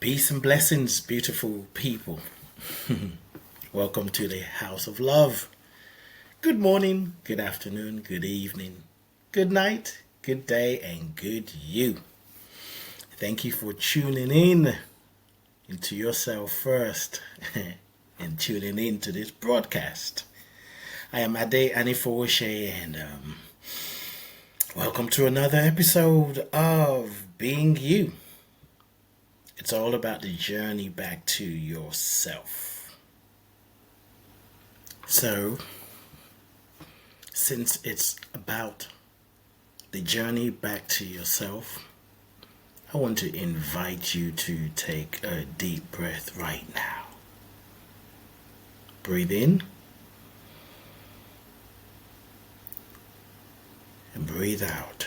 Peace and blessings, beautiful people. Welcome to the House of Love. Good morning, good afternoon, good evening, good night, good day, and good you. Thank you for tuning in into yourself first and tuning in to this broadcast. I am Ade Anifowoshe and welcome to another episode of Being You. It's all about the journey back to yourself. So, since it's about the journey back to yourself, I want to invite you to take a deep breath right now. Breathe in and breathe out.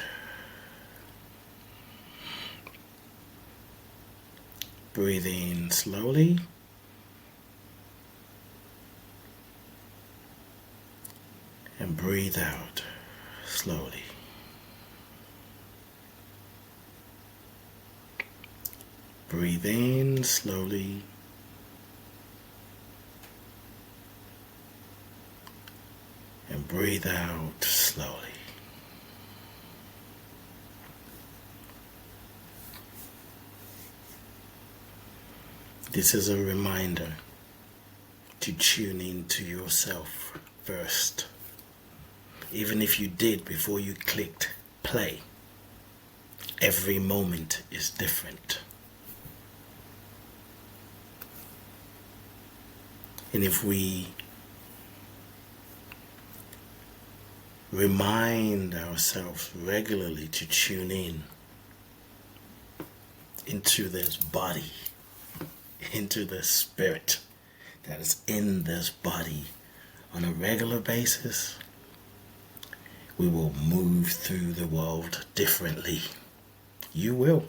Breathe in slowly and breathe out slowly. Breathe in slowly and breathe out slowly. This is a reminder to tune in to yourself first. Even if you did before you clicked play, every moment is different. And if we remind ourselves regularly to tune in into this body, into the spirit that is in this body on a regular basis, we will move through the world differently. You will.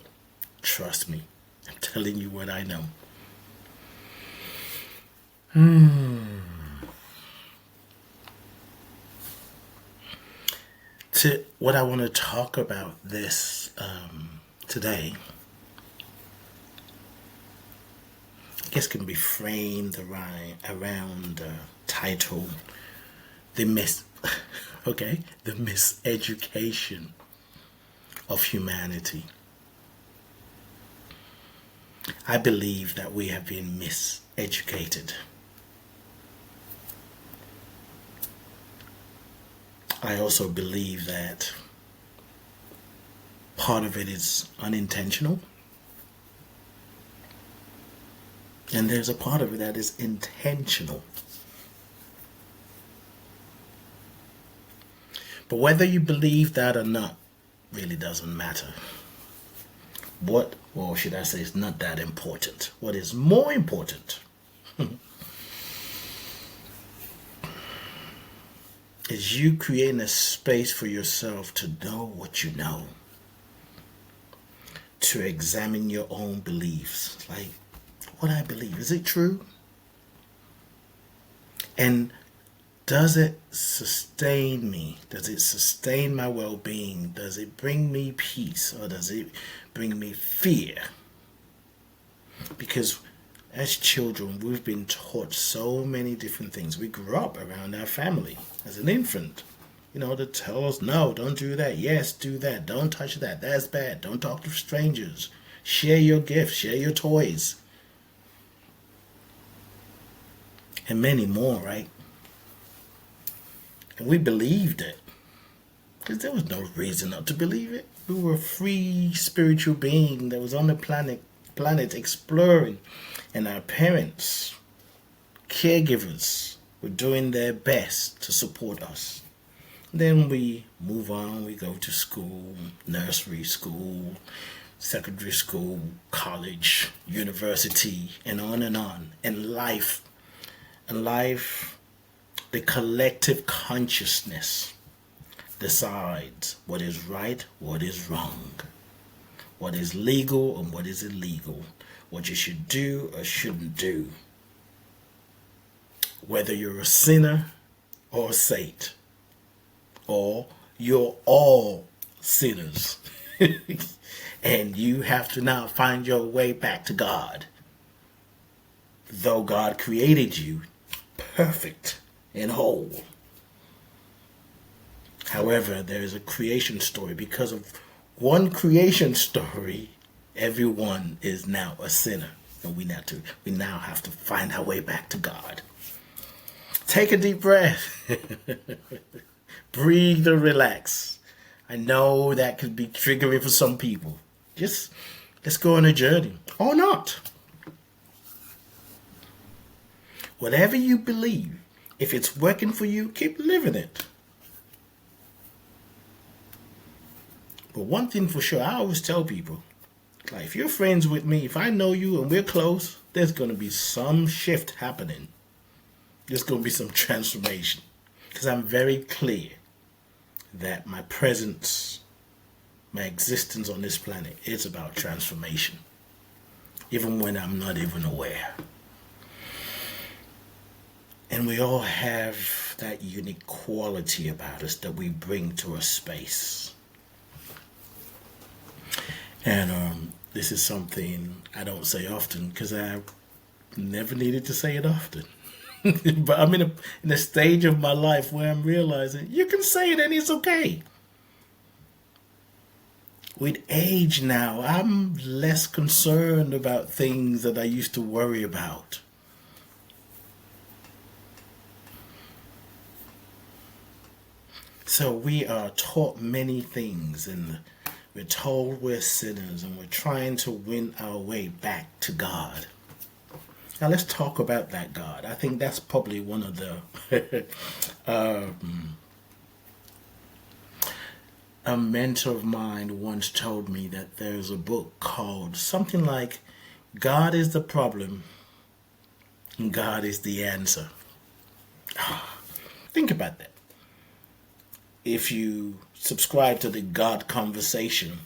Trust me. I'm telling you what I know. To what I want to talk about this today, I guess can be framed around the title, the miseducation of humanity. I believe that we have been miseducated. I also believe that part of it is unintentional. And there's a part of it that is intentional. But whether you believe that or not really doesn't matter. Or should I say, it's not that important. What is more important is you creating a space for yourself to know what you know. To examine your own beliefs. Like, what I believe, is it true? And does it sustain me? Does it sustain my well-being? Does it bring me peace, or does it bring me fear? Because as children, we've been taught so many different things. We grew up around our family as an infant. They tell us, no, don't do that. Yes, do that. Don't touch that. That's bad. Don't talk to strangers. Share your gifts. Share your toys. And many more, right? And we believed it. Because there was no reason not to believe it. We were a free spiritual being that was on the planet exploring. And our parents, caregivers, were doing their best to support us. Then we move on, we go to school, nursery school, secondary school, college, university, and on and on. And life, the collective consciousness decides what is right, what is wrong, what is legal and what is illegal, what you should do or shouldn't do, whether you're a sinner or a saint, or you're all sinners. And you have to now find your way back to God. Though God created you perfect and whole. However, there is a creation story. Because of one creation story, everyone is now a sinner. And we now have to find our way back to God. Take a deep breath. Breathe and relax. I know that could be triggering for some people. Just let's go on a journey. Or not. Whatever you believe, if it's working for you, keep living it. But one thing for sure, I always tell people, like, if you're friends with me, if I know you and we're close, there's going to be some shift happening. There's going to be some transformation. Because I'm very clear that my presence, my existence on this planet is about transformation. Even when I'm not even aware. And we all have that unique quality about us that we bring to a space. And this is something I don't say often because I never needed to say it often. But I'm in a stage of my life where I'm realizing you can say it and it's okay. With age now, I'm less concerned about things that I used to worry about. So we are taught many things, and we're told we're sinners, and we're trying to win our way back to God. Now let's talk about that God. I think that's probably one of the a mentor of mine once told me that there's a book called something like God is the Problem and God is the Answer. Think about that. If you subscribe to the God Conversation,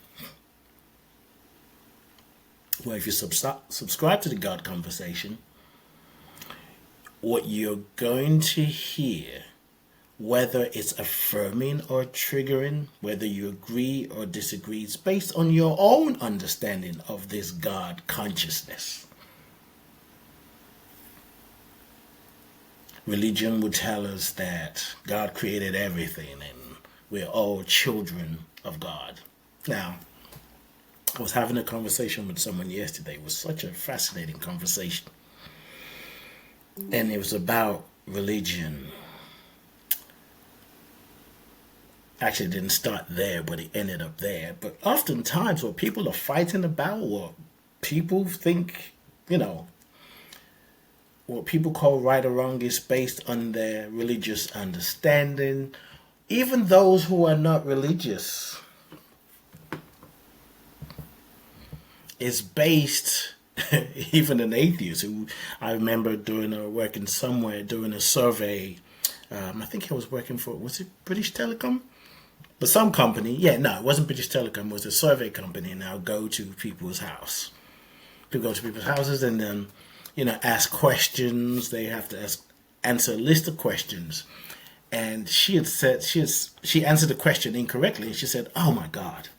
well, if you subscribe to the God Conversation, what you're going to hear, whether it's affirming or triggering, whether you agree or disagree, is based on your own understanding of this God consciousness. Religion would tell us that God created everything and we're all children of God. Now, I was having a conversation with someone yesterday. It was such a fascinating conversation. And it was about religion. Actually, it didn't start there, but it ended up there. But oftentimes what people are fighting about, what people think, what people call right or wrong is based on their religious understanding. Even those who are not religious is based, even an atheist who I remember working somewhere, doing a survey. I think I was working for, was it British Telecom? But some company, it wasn't British Telecom, it was a survey company, and I'll go to people's house. People go to people's houses and then, ask questions. They have to answer a list of questions. And she had said, she answered the question incorrectly. And she said, "Oh my God."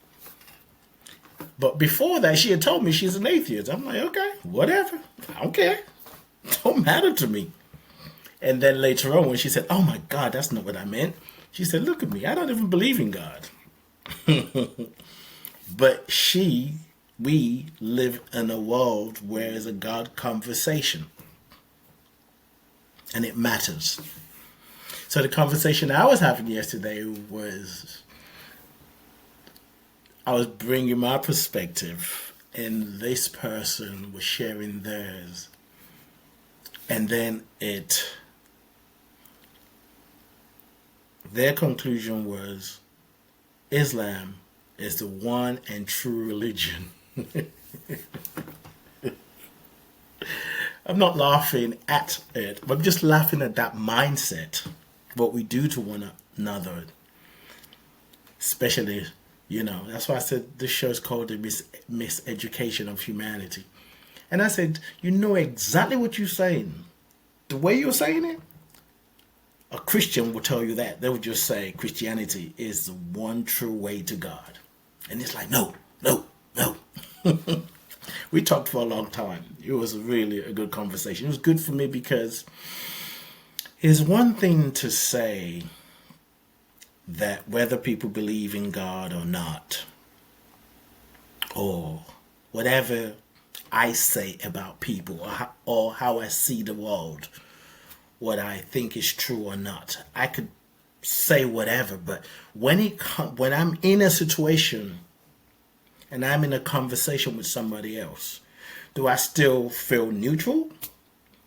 But before that, she had told me she's an atheist. I'm like, okay, whatever. I don't care. It don't matter to me. And then later on, when she said, "Oh my God, that's not what I meant," she said, "Look at me. I don't even believe in God." But we live in a world where there's a God conversation. And it matters. So the conversation I was having yesterday was, I was bringing my perspective and this person was sharing theirs. And then their conclusion was Islam is the one and true religion. I'm not laughing at it, but I'm just laughing at that mindset. What we do to one another, especially, that's why I said this show is called the Miseducation of Humanity. And I said, you know exactly what you're saying. The way you're saying it, a Christian will tell you that. They will just say Christianity is the one true way to God. And it's like, no, no, no. We talked for a long time. It was really a good conversation. It was good for me because it's one thing to say that whether people believe in God or not, or whatever I say about people, or how I see the world, what I think is true or not. I could say whatever, but when I'm in a situation and I'm in a conversation with somebody else, do I still feel neutral?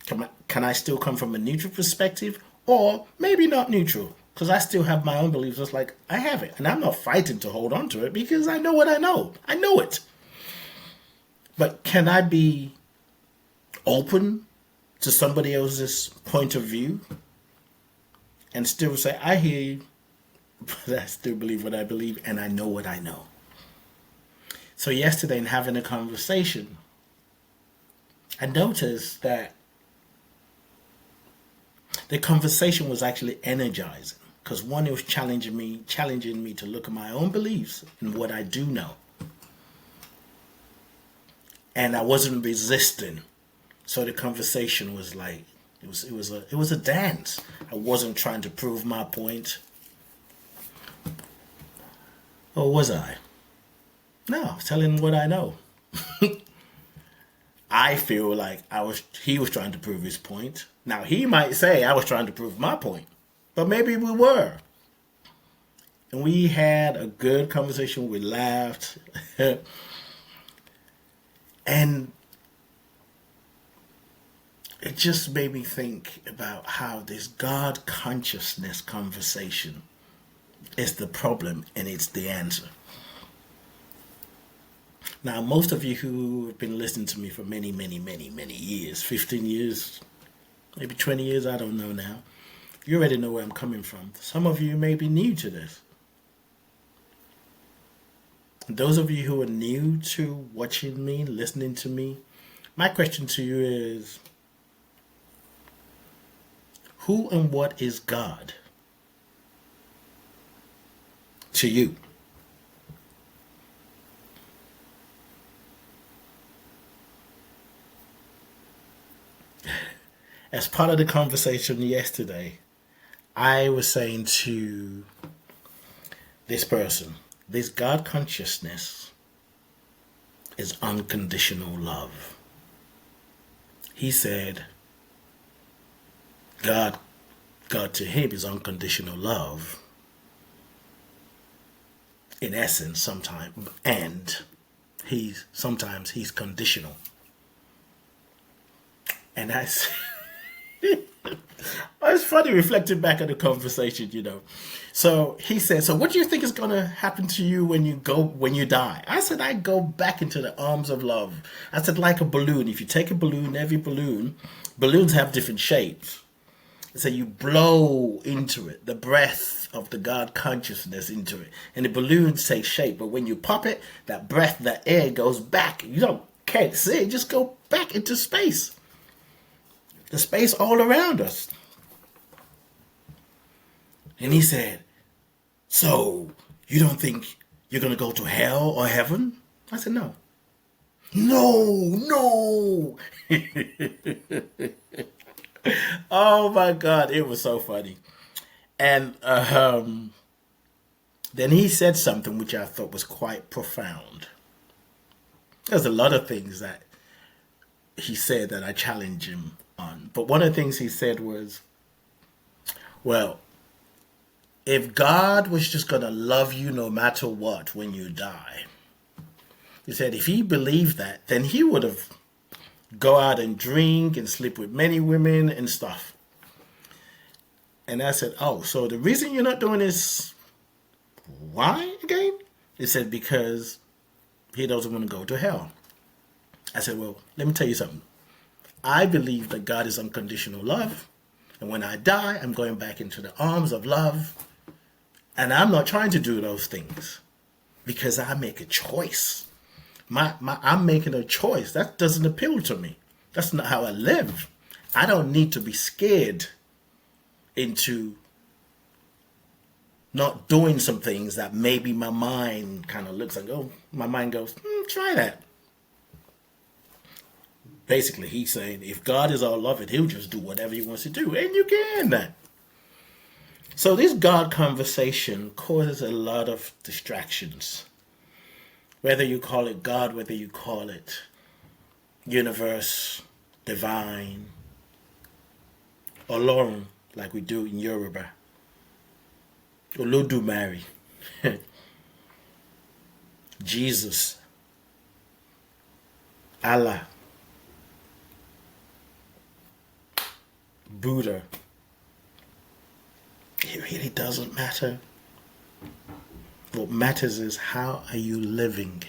Can I still come from a neutral perspective? Or maybe not neutral, because I still have my own beliefs, just like I have it. And I'm not fighting to hold on to it because I know what I know. I know it. But can I be open to somebody else's point of view and still say, I hear you, but I still believe what I believe and I know what I know? So yesterday, in having a conversation, I noticed that the conversation was actually energizing, because one, it was challenging me to look at my own beliefs and what I do know. And I wasn't resisting. So the conversation was like, it was a dance. I wasn't trying to prove my point. Or was I? No, I was telling what I know. I feel like he was trying to prove his point. Now he might say I was trying to prove my point. But maybe we were. And we had a good conversation, we laughed. And it just made me think about how this God consciousness conversation is the problem and it's the answer. Now, most of you who have been listening to me for many, many, many, many years, 15 years, maybe 20 years, I don't know now, you already know where I'm coming from. Some of you may be new to this. Those of you who are new to watching me, listening to me, my question to you is, who and what is God to you? As part of the conversation yesterday, I was saying to this person, this God consciousness is unconditional love. He said, God to him is unconditional love. In essence, sometimes, and sometimes he's conditional. And that's it's funny reflecting back on the conversation, So he said, so what do you think is going to happen to you when you die? I said, I go back into the arms of love. I said, like a balloon. If you take a balloon, balloons have different shapes. So you blow into it, the breath of the God consciousness into it, and the balloons take shape. But when you pop it, that breath, that air goes back. Can't see it, just go back into space. The space all around us. And he said, so you don't think you're going to go to hell or heaven? I said, no. No. Oh my God, it was so funny. And then he said something which I thought was quite profound. There's a lot of things that he said that I challenge him on. But one of the things he said was, well, if God was just going to love you no matter what when you die, he said if he believed that, then he would have go out and drink and sleep with many women and stuff. And I said, oh, so the reason you're not doing this, why again? He said, because he doesn't want to go to hell. I said, well, let me tell you something. I believe that God is unconditional love. And when I die, I'm going back into the arms of love. And I'm not trying to do those things because I make a choice. I'm making a choice. That doesn't appeal to me. That's not how I live. I don't need to be scared into not doing some things that maybe my mind kind of looks like, oh, my mind goes, try that. Basically, he's saying if God is all loving, he'll just do whatever he wants to do. And you can that. So this God conversation causes a lot of distractions. Whether you call it God, whether you call it universe, divine, Ọlọ́run, like we do in Yoruba. Olódùmarè. Jesus. Allah. Buddha. It really doesn't matter. What matters is, how are you living?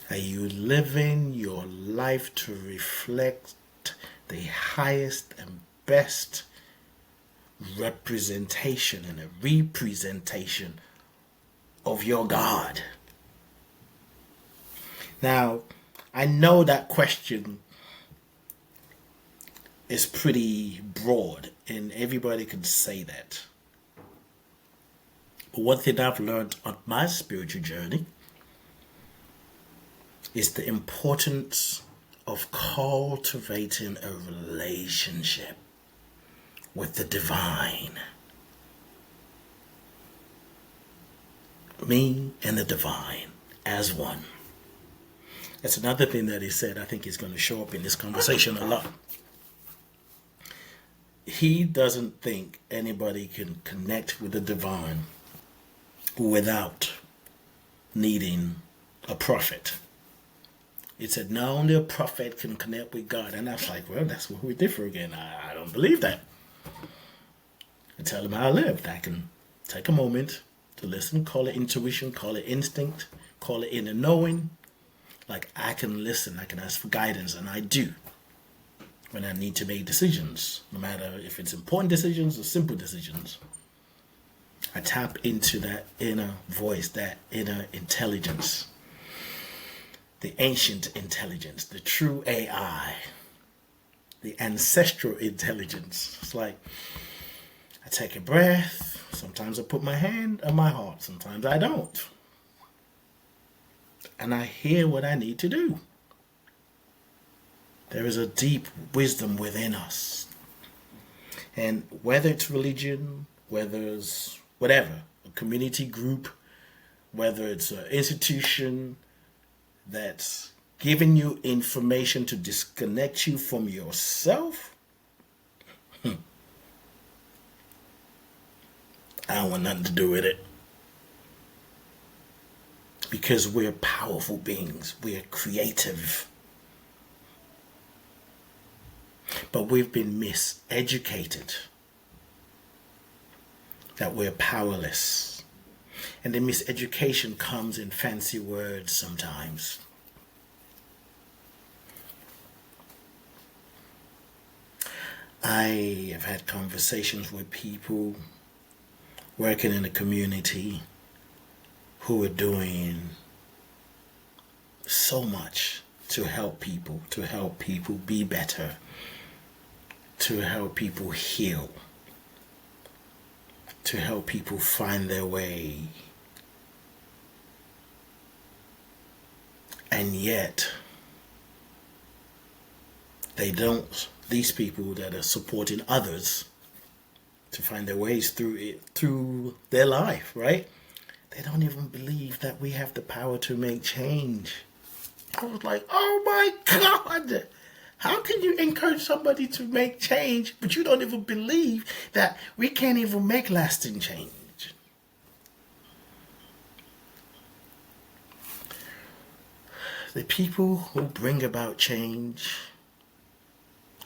Are you living your life to reflect the highest and best representation and a representation of your God? Now, I know that question is pretty broad and everybody can say that. But one thing I've learned on my spiritual journey is the importance of cultivating a relationship with the divine. Me and the divine as one. That's another thing that he said I think is going to show up in this conversation a lot. He doesn't think anybody can connect with the divine without needing a prophet. It said not only a prophet can connect with God. And I was like, well, that's where we differ again. I don't believe that. I tell him how I lived. I can take a moment to listen, call it intuition, call it instinct, call it inner knowing. Like, I can listen, I can ask for guidance, and I do when I need to make decisions, no matter if it's important decisions or simple decisions. I tap into that inner voice, that inner intelligence, the ancient intelligence, the true AI, the ancestral intelligence. It's like, I take a breath, sometimes I put my hand on my heart, sometimes I don't. And I hear what I need to do. There is a deep wisdom within us. And whether it's religion, whether it's whatever, a community group, whether it's an institution that's giving you information to disconnect you from yourself, I don't want nothing to do with it. Because we're powerful beings. We're creative. But we've been miseducated that we're powerless. And the miseducation comes in fancy words sometimes. I have had conversations with people working in the community who are doing so much to help people be better, to help people heal, to help people find their way. And yet, they don't, these people that are supporting others to find their ways through their life, right? They don't even believe that we have the power to make change. I was like, oh my God, how can you encourage somebody to make change, but you don't even believe that we can't even make lasting change? The people who bring about change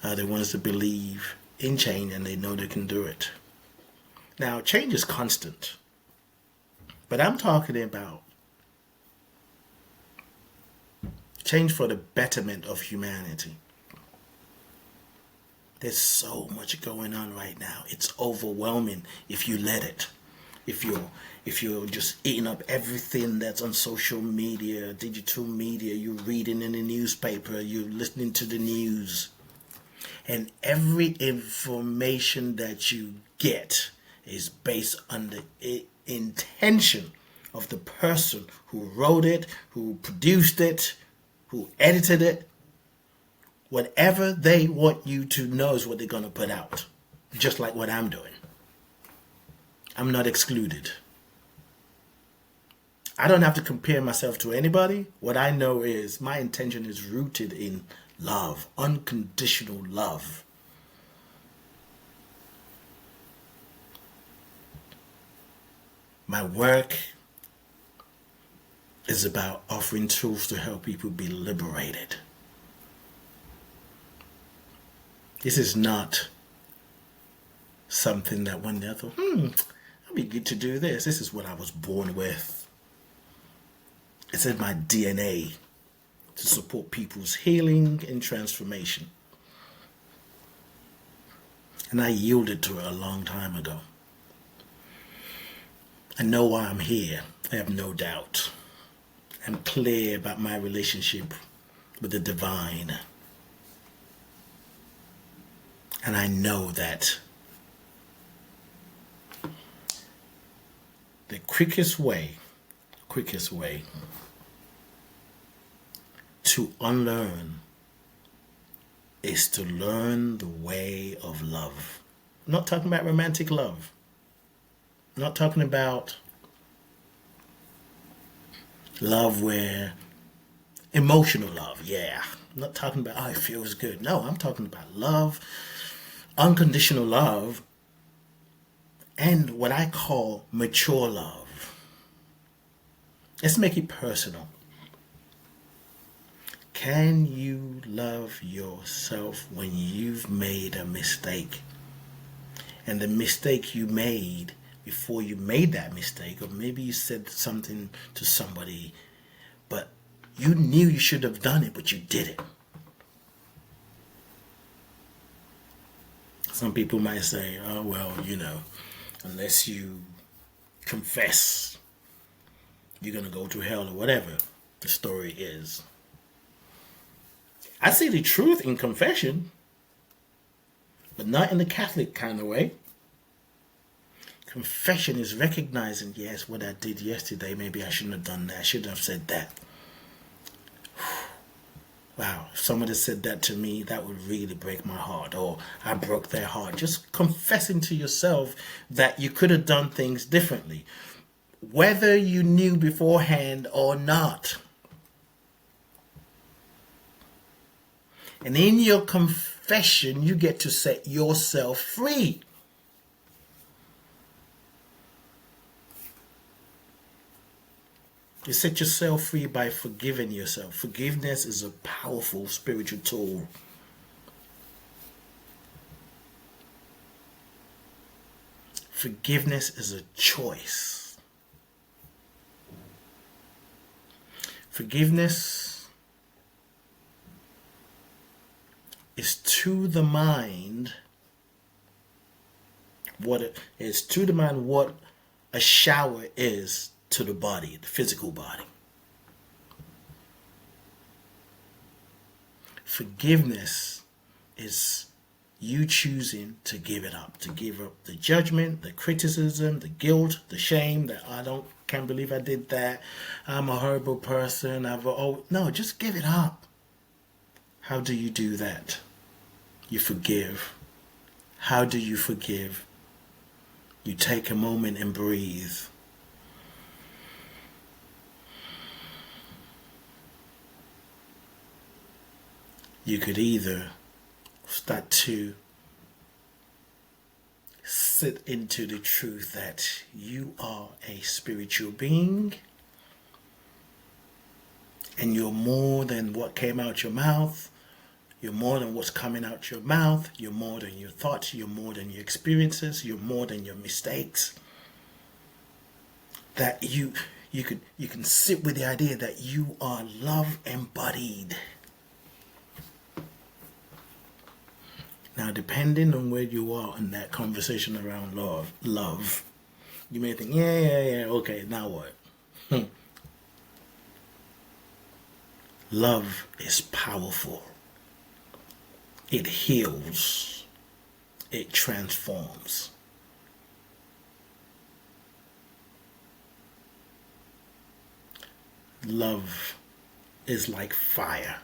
are the ones that believe in change and they know they can do it. Now, change is constant. But I'm talking about change for the betterment of humanity. There's so much going on right now. It's overwhelming if you let it. If you're just eating up everything that's on social media, digital media, you're reading in the newspaper, you're listening to the news. And every information that you get is based on the intention of the person who wrote it, who produced it, who edited it. Whatever they want you to know is what they're going to put out. Just like what I'm doing. I'm not excluded. I don't have to compare myself to anybody. What I know is my intention is rooted in love, unconditional love. My work is about offering tools to help people be liberated. This is not something that one day I thought, it'd be good to do this. This is what I was born with. It's in my DNA to support people's healing and transformation. And I yielded to it a long time ago. I know why I'm here. I have no doubt. I'm clear about my relationship with the divine. And I know that the quickest way to unlearn is to learn the way of love. I'm not talking about romantic love. I'm not talking about love where emotional love, yeah. I'm not talking about, oh, it feels good. No, I'm talking about love, unconditional love, and what I call mature love. Let's make it personal. Can you love yourself when you've made a mistake? And the mistake you made before you made that mistake, or maybe you said something to somebody, but you knew you should have done it, but you did it. Some people might say, oh, well, unless you confess, you're going to go to hell or whatever the story is. I see the truth in confession, but not in the Catholic kind of way. Confession is recognizing, yes, what I did yesterday, maybe I shouldn't have done that. I shouldn't have said that. Wow, if somebody said that to me, that would really break my heart, or I broke their heart. Just confessing to yourself that you could have done things differently, whether you knew beforehand or not. And in your confession, you get to set yourself free. You set yourself free by forgiving yourself. Forgiveness is a powerful spiritual tool. Forgiveness is a choice. Forgiveness is to the mind what a shower is to the body, the physical body. Forgiveness is you choosing to give it up, to give up the judgment, the criticism, the guilt, the shame that can't believe I did that. I'm a horrible person. No, just give it up. How do you do that? You forgive. How do you forgive? You take a moment and breathe. You could either start to sit into the truth that you are a spiritual being and you're more than what came out your mouth. You're more than what's coming out your mouth. You're more than your thoughts. You're more than your experiences. You're more than your mistakes. That you can sit with the idea that you are love embodied. Now, depending on where you are in that conversation around love, you may think, yeah, okay, now what? Love is powerful. It heals. It transforms. love is like fire.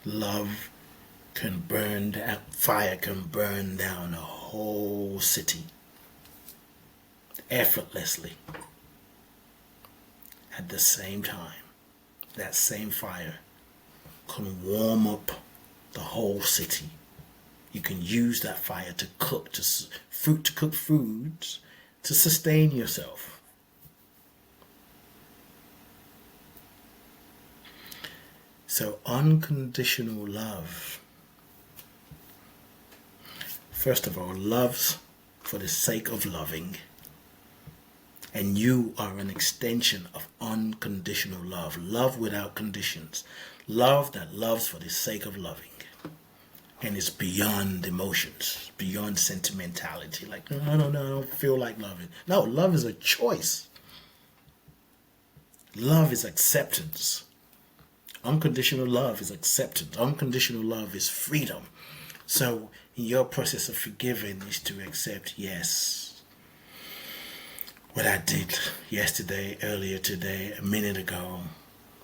Love can burn down, fire can burn down a whole city effortlessly. At the same time, that same fire can warm up the whole city. You can use that fire to cook, to cook foods, to sustain yourself. So unconditional love. First of all, loves for the sake of loving. And you are an extension of unconditional love. Love without conditions. Love that loves for the sake of loving. And it's beyond emotions, beyond sentimentality. Like, I don't feel like loving. No, love is a choice. Love is acceptance. Unconditional love is acceptance. Unconditional love is freedom. So in your process of forgiving is to accept, yes, what I did yesterday, earlier today, a minute ago,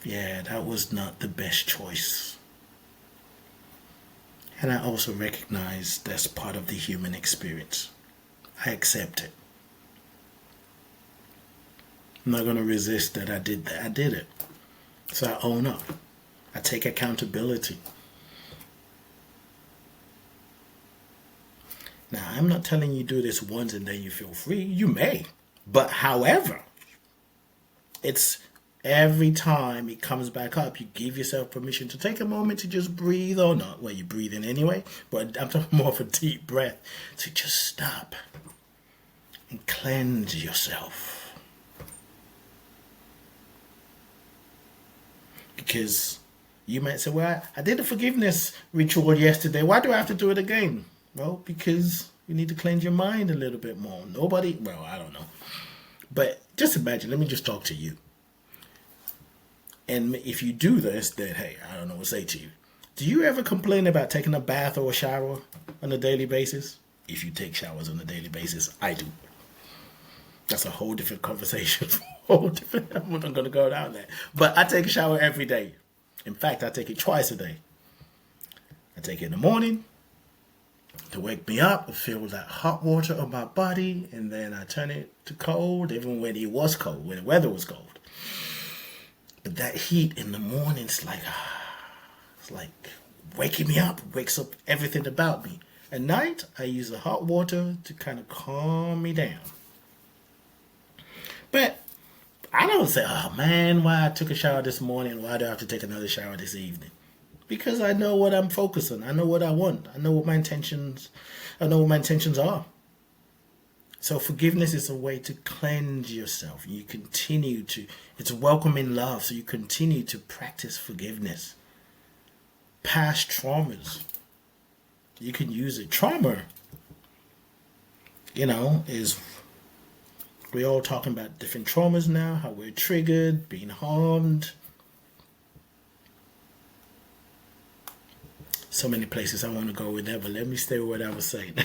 yeah, that was not the best choice. And I also recognize that's part of the human experience. I accept it. I'm not going to resist that I did that. I did it. So I own up. I take accountability. Now, I'm not telling you do this once and then you feel free. You may. But however, it's every time it comes back up, you give yourself permission to take a moment to just breathe or not. Well, you're breathing anyway, but I'm talking more of a deep breath. To just stop and cleanse yourself. Because you might say, well, I did a forgiveness ritual yesterday. Why do I have to do it again? Well, because you need to cleanse your mind a little bit more. Well, I don't know. But just imagine, let me just talk to you. And if you do this, then hey, I don't know what to say to you. Do you ever complain about taking a bath or a shower on a daily basis? If you take showers on a daily basis, I do. That's a whole different conversation. I'm not going to go down there. But I take a shower every day. In fact, I take it twice a day. I take it in the morning to wake me up, feel that hot water on my body, and then I turn it to cold, even when it was cold, when the weather was cold. But that heat in the morning, it's like waking me up, wakes up everything about me. At night, I use the hot water to kind of calm me down. But I don't say, oh man, why I took a shower this morning, why do I have to take another shower this evening? Because I know what I'm focused on. I know what I want. I know what my intentions are. So forgiveness is a way to cleanse yourself. You continue to, it's welcoming love. So you continue to practice forgiveness. Past traumas, you can use it. Trauma, is, we're all talking about different traumas now, how we're triggered, being harmed. So many places I want to go with that, but let me stay with what I was saying.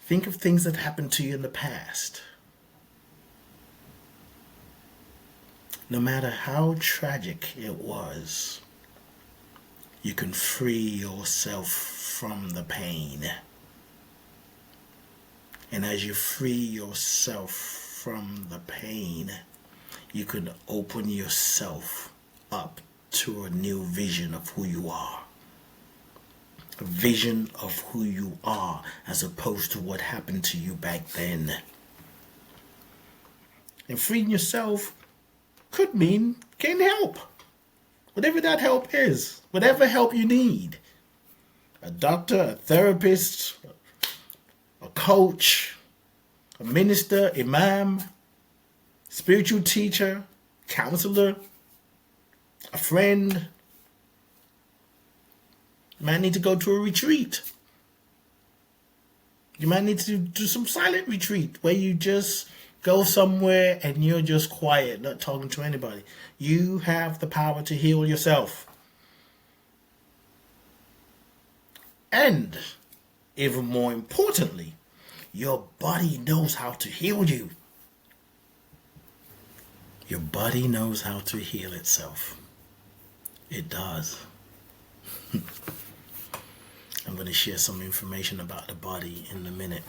Think of things that happened to you in the past. No matter how tragic it was, you can free yourself from the pain. And as you free yourself from the pain, you can open yourself up to a new vision of who you are. A vision of who you are as opposed to what happened to you back then. And freeing yourself could mean getting help. Whatever that help is. Whatever help you need. A doctor, a therapist, a coach, a minister, imam, spiritual teacher, counselor, a friend. You might need to go to a retreat. You might need to do some silent retreat where you just go somewhere and you're just quiet, not talking to anybody. You have the power to heal yourself. And even more importantly, your body knows how to heal you. Your body knows how to heal itself. It does. I'm going to share some information about the body in a minute.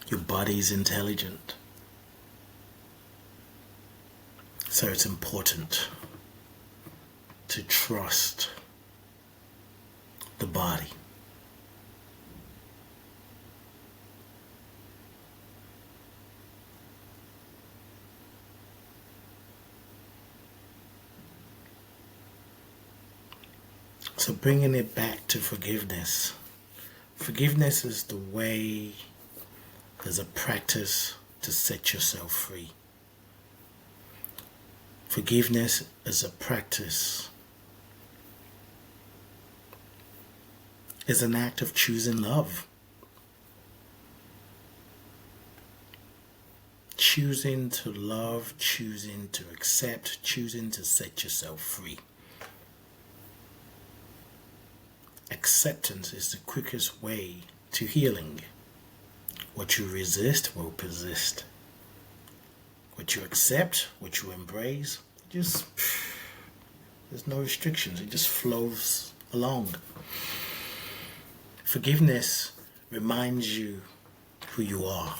Your body is intelligent. So it's important to trust the body. So bringing it back to forgiveness. Forgiveness is the way, as a practice to set yourself free. Forgiveness is a practice. It's an act of choosing love. Choosing to love, choosing to accept, choosing to set yourself free. Acceptance is the quickest way to healing. What you resist will persist. What you accept, what you embrace, there's no restrictions. It just flows along. Forgiveness reminds you who you are.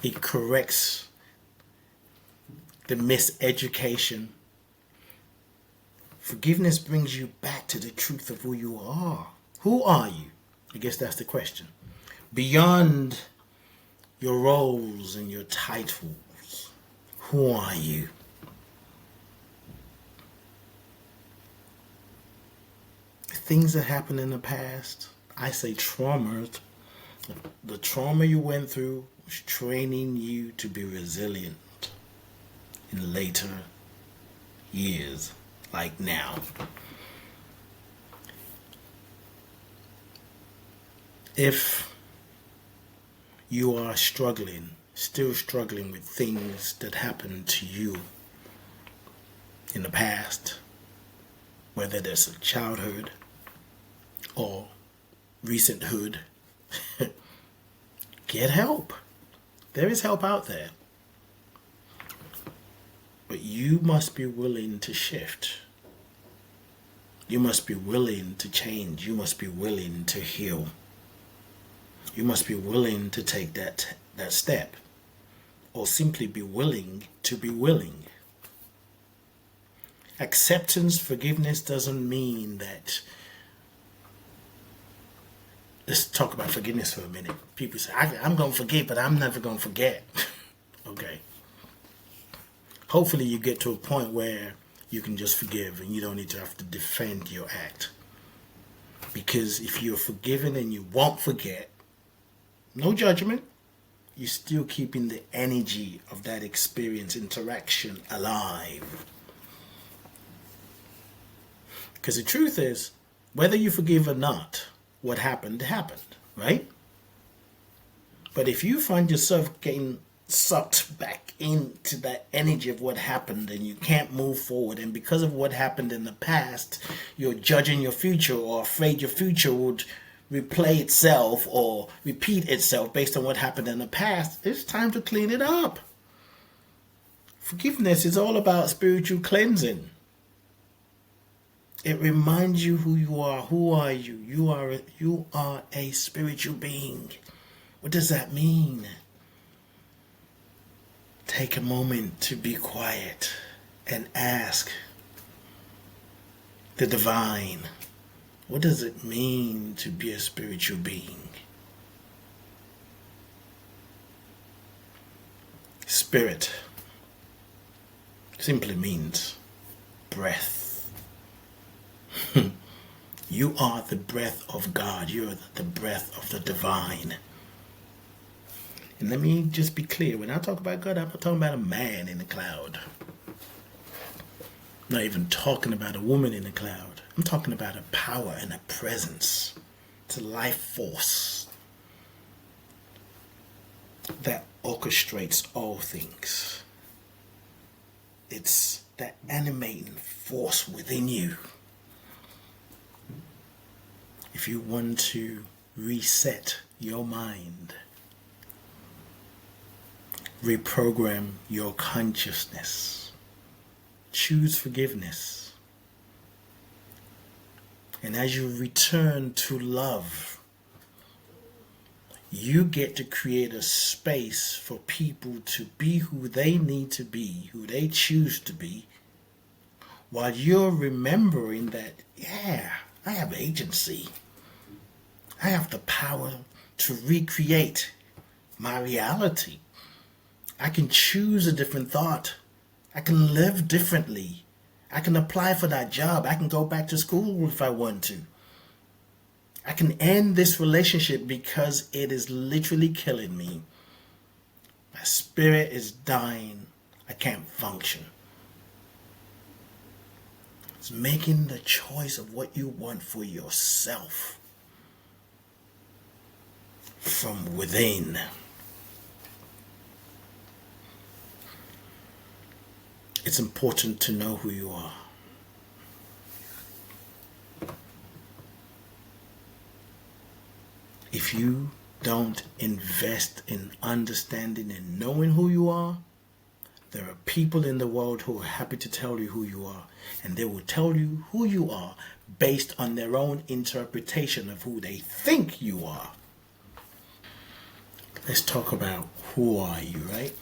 It corrects the miseducation. Forgiveness brings you back to the truth of who you are. Who are you? I guess that's the question. Beyond your roles and your titles, who are you? Things that happened in the past, I say traumas. The trauma you went through was training you to be resilient in later years, like now. If you are still struggling with things that happened to you in the past, whether there's a childhood or recenthood, get help. There is help out there. But you must be willing to shift. You must be willing to change. You must be willing to heal. You must be willing to take that step, or simply be willing to be willing. Acceptance, forgiveness doesn't mean that. Let's talk about forgiveness for a minute. People say, I'm going to forgive, but I'm never going to forget. Okay. Hopefully you get to a point where you can just forgive and you don't need to have to defend your act. Because if you're forgiven and you won't forget, no judgment, you're still keeping the energy of that experience, interaction alive. Because the truth is, whether you forgive or not, what happened, right? But if you find yourself getting sucked back into that energy of what happened and you can't move forward, and because of what happened in the past, you're judging your future or afraid your future would replay itself or repeat itself based on what happened in the past, it's time to clean it up. Forgiveness is all about spiritual cleansing. It reminds you who you are. Who are you? You are a spiritual being. What does that mean? Take a moment to be quiet and ask the divine, what does it mean to be a spiritual being? Spirit simply means breath. You are the breath of God. You're the breath of the divine. And let me just be clear. When I talk about God, I'm not talking about a man in the cloud. I'm not even talking about a woman in the cloud. I'm talking about a power and a presence. It's a life force that orchestrates all things. It's that animating force within you. If you want to reset your mind, Reprogram your consciousness. Choose forgiveness. And as you return to love, you get to create a space for people to be who they need to be, who they choose to be, while you're remembering that, yeah, I have agency. I have the power to recreate my reality. I can choose a different thought. I can live differently. I can apply for that job. I can go back to school if I want to. I can end this relationship because it is literally killing me. My spirit is dying. I can't function. It's making the choice of what you want for yourself from within. It's important to know who you are. If you don't invest in understanding and knowing who you are, there are people in the world who are happy to tell you who you are, and they will tell you who you are based on their own interpretation of who they think you are. Let's talk about who are you, right?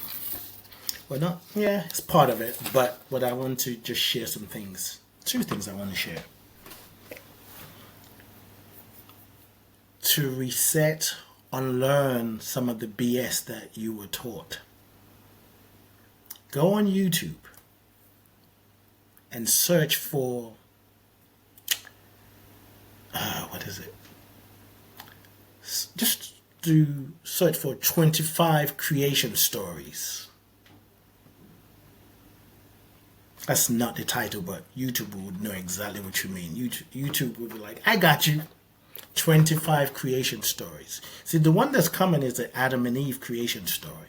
Well, it's part of it, but what I want to just share some things. Two things I want to share. To reset, unlearn some of the BS that you were taught. Go on YouTube and search for, just do search for 25 creation stories. That's not the title, but YouTube would know exactly what you mean. YouTube would be like, I got you. 25 creation stories. See, the one that's coming is the Adam and Eve creation story.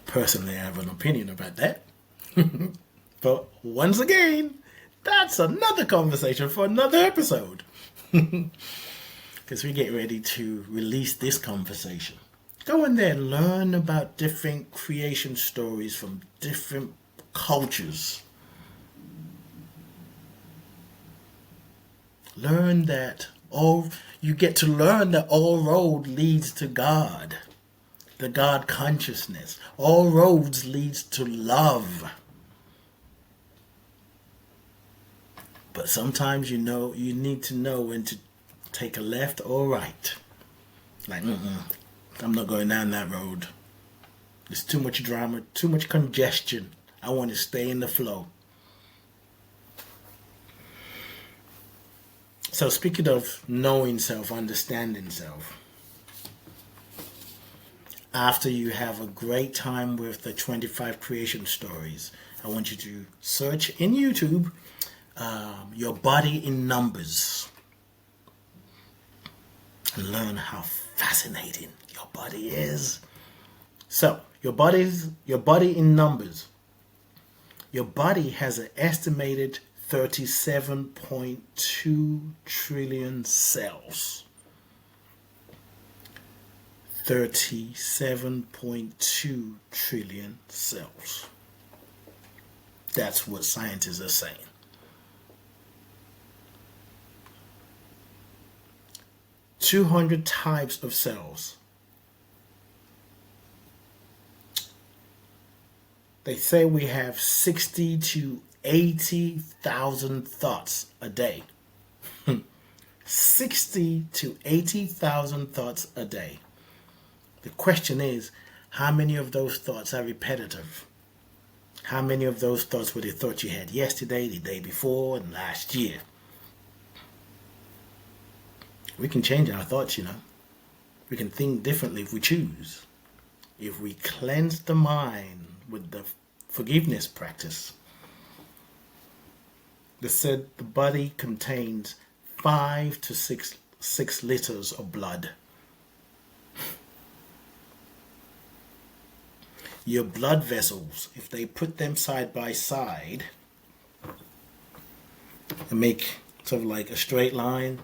Personally, I have an opinion about that. But once again, that's another conversation for another episode. Because we get ready to release this conversation. Go in there and learn about different creation stories from different cultures. Learn that you get to learn that all road leads to God. The God consciousness. All roads leads to love. But sometimes you need to know when to take a left or right. Like, I'm not going down that road. There's too much drama, too much congestion. I want to stay in the flow. So speaking of knowing self, understanding self, after you have a great time with the 25 creation stories, I want you to search in YouTube, Your Body in Numbers, and learn how fascinating your body is. So, your body in numbers. Your body has an estimated 37.2 trillion cells. 37.2 trillion cells. That's what scientists are saying. $200 types of cells. They say we have 60 to 80,000 thoughts a day. 60 to 80,000 thoughts a day. The question is, how many of those thoughts are repetitive? How many of those thoughts were the thoughts you had yesterday, the day before, and last year? We can change our thoughts, We can think differently if we choose. If we cleanse the mind with the forgiveness practice. They said the body contains 5 to 6 liters of blood. Your blood vessels, if they put them side by side and make sort of like a straight line,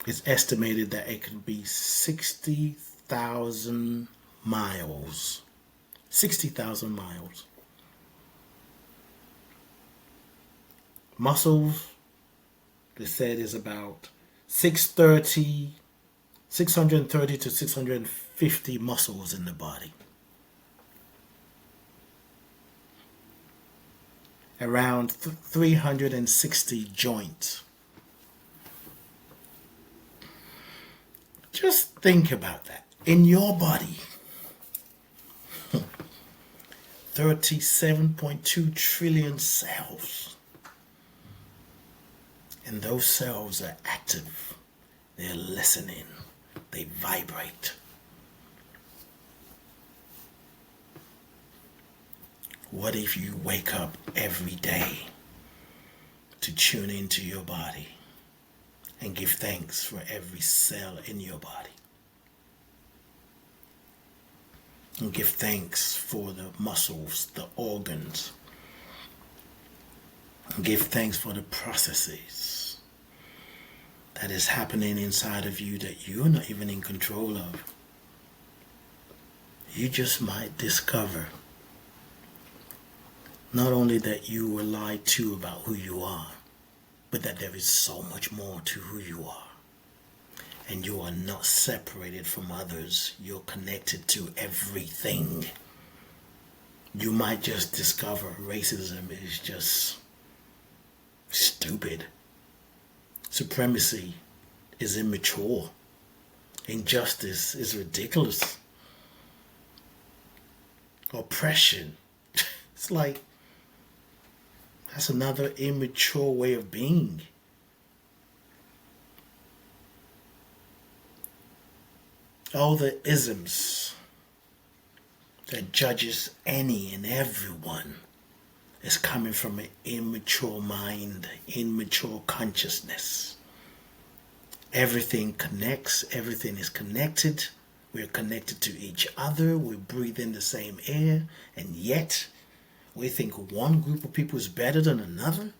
It's estimated that it could be 60,000 miles. 60,000 miles. Muscles, they said, is about 630 to 650 muscles in the body. Around 360 joints. Just think about that. In your body, 37.2 trillion cells. And those cells are active. They're listening. They vibrate. What if you wake up every day to tune into your body and give thanks for every cell in your body? And give thanks for the muscles, the organs. And give thanks for the processes that is happening inside of you that you're not even in control of. You just might discover not only that you were lied to about who you are, but that there is so much more to who you are. And you are not separated from others. You're connected to everything. You might just discover racism is just stupid. Supremacy is immature. Injustice is ridiculous. Oppression, it's like, that's another immature way of being. All the isms that judges any and everyone is coming from an immature mind, immature consciousness. Everything connects, everything is connected. We're connected to each other, we breathe in the same air, and yet we think one group of people is better than another.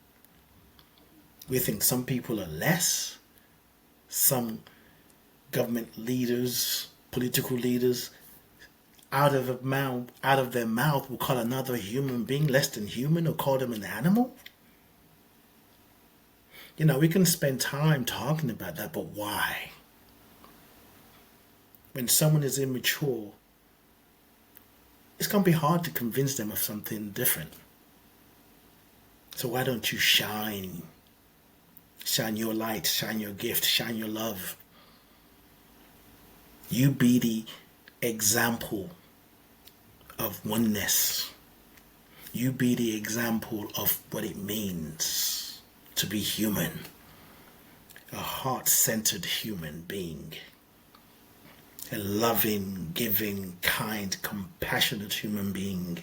We think some people are less. Some government leaders, political leaders, out of their mouth will call another human being less than human or call them an animal. You know, we can spend time talking about that, but why? When someone is immature, it's going to be hard to convince them of something different. So why don't you shine? Shine your light, shine your gift, shine your love. You be the example of oneness. You be the example of what it means to be human. A heart-centered human being. A loving, giving, kind, compassionate human being.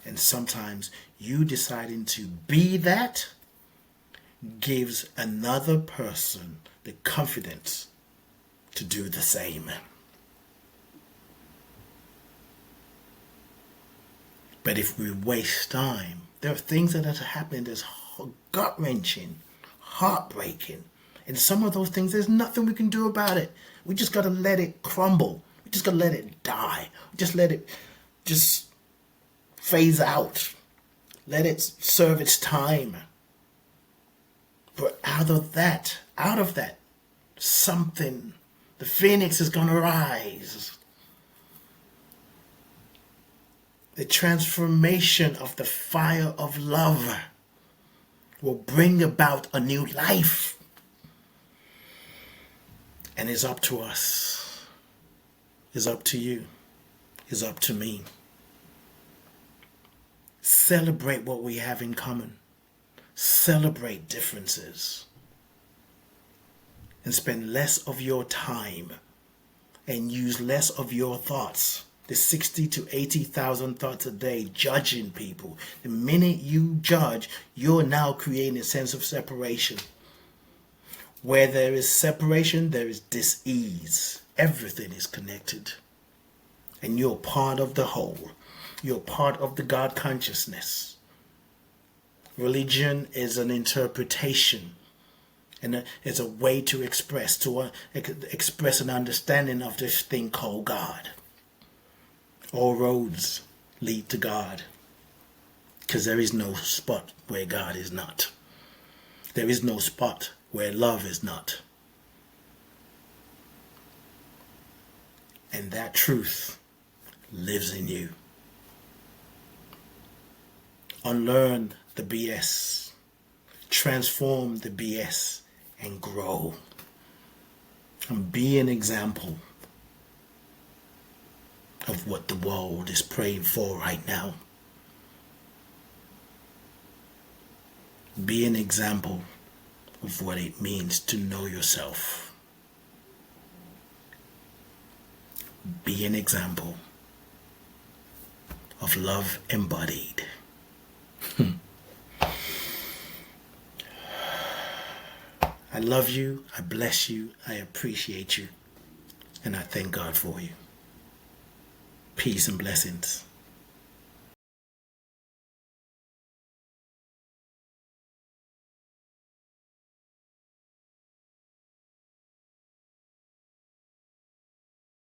And sometimes you deciding to be that gives another person the confidence to do the same. But if we waste time, there are things that are happening that's gut-wrenching, heartbreaking. And some of those things, there's nothing we can do about it. We just got to let it crumble. We just got to let it die. Just let it just phase out. Let it serve its time. But out of that, something, the phoenix is going to rise. The transformation of the fire of love will bring about a new life. And it's up to us. It's up to you. It's up to me. Celebrate what we have in common. Celebrate differences. And spend less of your time and use less of your thoughts. The 60 to 80,000 thoughts a day judging people. The minute you judge, you're now creating a sense of separation. Where there is separation, there is dis-ease. Everything is connected. And you're part of the whole. You're part of the God consciousness. Religion is an interpretation. And it's a way to express an understanding of this thing called God. All roads lead to God, because there is no spot where God is not. There is no spot where love is not. And that truth lives in you. Unlearn the BS. Transform the BS and grow. And be an example of what the world is praying for right now. Be an example of what it means to know yourself. Be an example of love embodied. I love you, I bless you, I appreciate you, and I thank God for you. Peace and blessings.